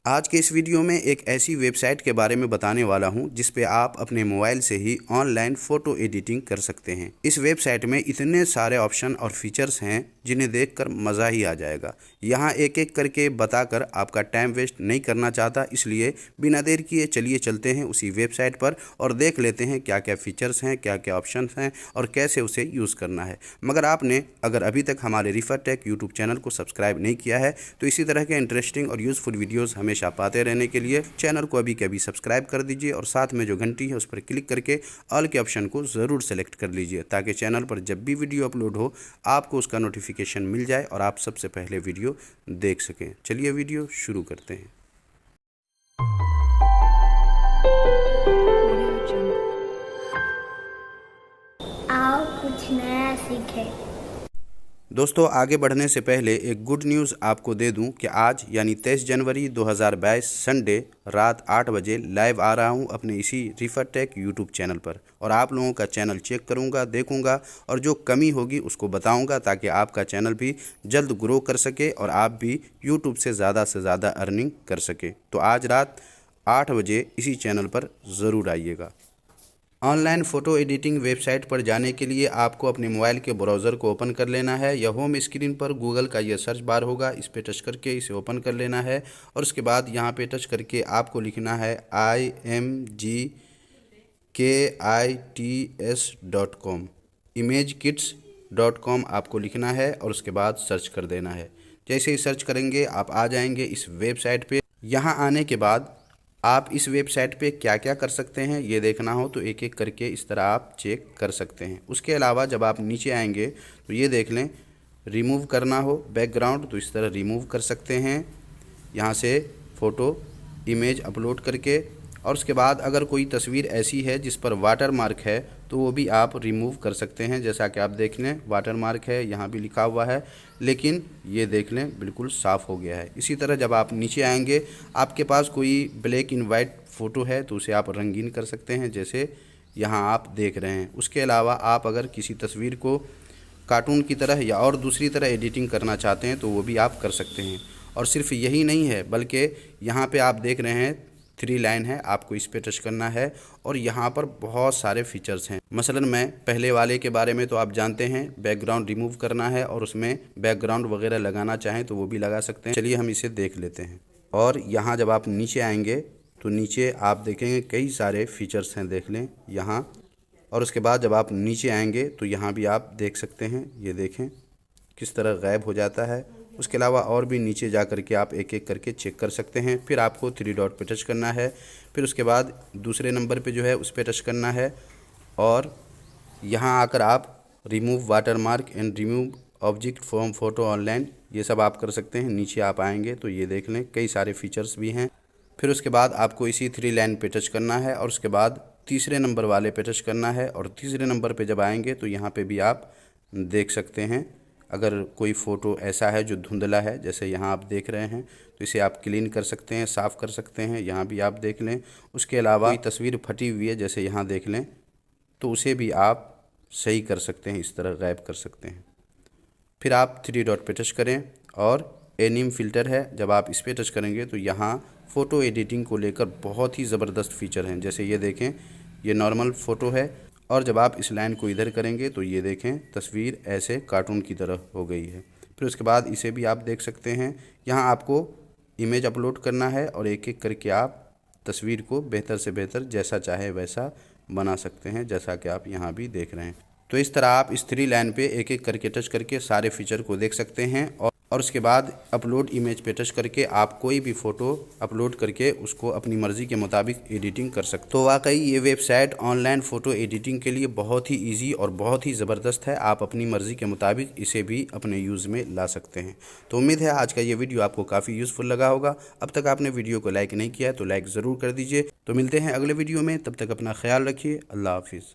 आज के इस वीडियो में एक ऐसी वेबसाइट के बारे में बताने वाला हूं जिस पे आप अपने मोबाइल से ही ऑनलाइन फ़ोटो एडिटिंग कर सकते हैं। इस वेबसाइट में इतने सारे ऑप्शन और फीचर्स हैं जिन्हें देखकर मज़ा ही आ जाएगा। यहां एक एक करके बताकर आपका टाइम वेस्ट नहीं करना चाहता, इसलिए बिना देर किए चलिए चलते हैं उसी वेबसाइट पर और देख लेते हैं क्या क्या फ़ीचर्स हैं, क्या क्या ऑप्शन हैं और कैसे उसे यूज़ करना है। मगर आपने अगर अभी तक हमारे रिफर टेक यूट्यूब चैनल को सब्सक्राइब नहीं किया है तो इसी तरह के इंटरेस्टिंग और यूज़फुल वीडियोज़ हमेशा पाते रहने के लिए चैनल को अभी के अभी सब्सक्राइब कर दीजिए और साथ में जो घंटी है उस पर क्लिक करके ऑल के ऑप्शन को ज़रूर सेलेक्ट कर लीजिए ताकि चैनल पर जब भी वीडियो अपलोड हो आपको उसका नोटिफिकेशन मिल जाए और आप सबसे पहले वीडियो देख सकें। चलिए वीडियो शुरू करते हैं। आओ कुछ नया सीखें। दोस्तों, आगे बढ़ने से पहले एक गुड न्यूज़ आपको दे दूं कि आज यानी 23 जनवरी 2022 संडे रात 8 बजे लाइव आ रहा हूं अपने इसी रिफर टेक यूट्यूब चैनल पर और आप लोगों का चैनल चेक करूंगा, देखूंगा और जो कमी होगी उसको बताऊंगा ताकि आपका चैनल भी जल्द ग्रो कर सके और आप भी यूट्यूब से ज़्यादा अर्निंग कर सके। तो आज रात 8 बजे इसी चैनल पर ज़रूर आइएगा। ऑनलाइन फ़ोटो एडिटिंग वेबसाइट पर जाने के लिए आपको अपने मोबाइल के ब्राउज़र को ओपन कर लेना है या होम स्क्रीन पर गूगल का यह सर्च बार होगा, इस पर टच करके इसे ओपन कर लेना है और उसके बाद यहाँ पे टच करके आपको लिखना है imgkits.com imagekits.com आपको लिखना है और उसके बाद सर्च कर देना है। जैसे ही सर्च करेंगे आप आ जाएंगे इस वेबसाइट पे। यहाँ आने के बाद आप इस वेबसाइट पे क्या क्या कर सकते हैं ये देखना हो तो एक एक करके इस तरह आप चेक कर सकते हैं। उसके अलावा जब आप नीचे आएंगे तो ये देख लें, रिमूव करना हो बैकग्राउंड तो इस तरह रिमूव कर सकते हैं यहाँ से फ़ोटो इमेज अपलोड करके। और उसके बाद अगर कोई तस्वीर ऐसी है जिस पर वाटर मार्क है तो वो भी आप रिमूव कर सकते हैं। जैसा कि आप देख लें वाटर मार्क है, यहाँ भी लिखा हुआ है, लेकिन ये देख लें बिल्कुल साफ़ हो गया है। इसी तरह जब आप नीचे आएंगे आपके पास कोई ब्लैक एंड वाइट फ़ोटो है तो उसे आप रंगीन कर सकते हैं जैसे यहाँ आप देख रहे हैं। उसके अलावा आप अगर किसी तस्वीर को कार्टून की तरह या और दूसरी तरह एडिटिंग करना चाहते हैं तो वो भी आप कर सकते हैं। और सिर्फ यही नहीं है बल्कि यहाँ पे आप देख रहे हैं 3 लाइन है, आपको इस पे टच करना है और यहाँ पर बहुत सारे फीचर्स हैं। मसलन मैं पहले वाले के बारे में तो आप जानते हैं, बैकग्राउंड रिमूव करना है और उसमें बैकग्राउंड वगैरह लगाना चाहें तो वो भी लगा सकते हैं। चलिए हम इसे देख लेते हैं। और यहाँ जब आप नीचे आएंगे तो नीचे आप देखेंगे कई सारे फीचर्स हैं, देख लें यहाँ। और उसके बाद जब आप नीचे आएंगे तो यहाँ भी आप देख सकते हैं, ये देखें किस तरह गायब हो जाता है। उसके अलावा और भी नीचे जा कर के आप एक एक करके चेक कर सकते हैं। फिर आपको 3 डॉट पे टच करना है, फिर उसके बाद दूसरे नंबर पे जो है उस पर टच करना है और यहाँ आकर आप remove water mark and remove object from photo online ये सब आप कर सकते हैं। नीचे आप आएंगे तो ये देख लें कई सारे फीचर्स भी हैं। फिर उसके बाद आपको इसी 3 लाइन पे टच करना है और उसके बाद तीसरे नंबर वाले पे टच करना है और तीसरे नंबर पे जब आएंगे तो यहाँ पे भी आप देख सकते हैं अगर कोई फ़ोटो ऐसा है जो धुंधला है जैसे यहाँ आप देख रहे हैं तो इसे आप क्लीन कर सकते हैं, साफ़ कर सकते हैं, यहाँ भी आप देख लें। उसके अलावा कोई तस्वीर फटी हुई है जैसे यहाँ देख लें तो उसे भी आप सही कर सकते हैं, इस तरह गायब कर सकते हैं। फिर आप 3 डॉट पे टच करें और एनिम फ़िल्टर है, जब आप इस पर टच करेंगे तो यहाँ फ़ोटो एडिटिंग को लेकर बहुत ही ज़बरदस्त फ़ीचर हैं। जैसे ये देखें ये नॉर्मल फ़ोटो है और जब आप इस लाइन को इधर करेंगे तो ये देखें तस्वीर ऐसे कार्टून की तरह हो गई है। फिर उसके बाद इसे भी आप देख सकते हैं, यहाँ आपको इमेज अपलोड करना है और एक एक करके आप तस्वीर को बेहतर से बेहतर जैसा चाहे वैसा बना सकते हैं, जैसा कि आप यहाँ भी देख रहे हैं। तो इस तरह आप इस 3 लाइन पे एक एक करके टच करके सारे फीचर को देख सकते हैं और उसके बाद अपलोड इमेज पे टच करके आप कोई भी फ़ोटो अपलोड करके उसको अपनी मर्ज़ी के मुताबिक एडिटिंग कर सकते हैं। तो वाकई ये वेबसाइट ऑनलाइन फ़ोटो एडिटिंग के लिए बहुत ही इजी और बहुत ही ज़बरदस्त है। आप अपनी मर्ज़ी के मुताबिक इसे भी अपने यूज़ में ला सकते हैं। तो उम्मीद है आज का ये वीडियो आपको काफ़ी यूज़फुल लगा होगा। अब तक आपने वीडियो को लाइक नहीं किया है तो लाइक ज़रूर कर दीजिए। तो मिलते हैं अगले वीडियो में, तब तक अपना ख्याल रखिए। अल्लाह हाफिज़।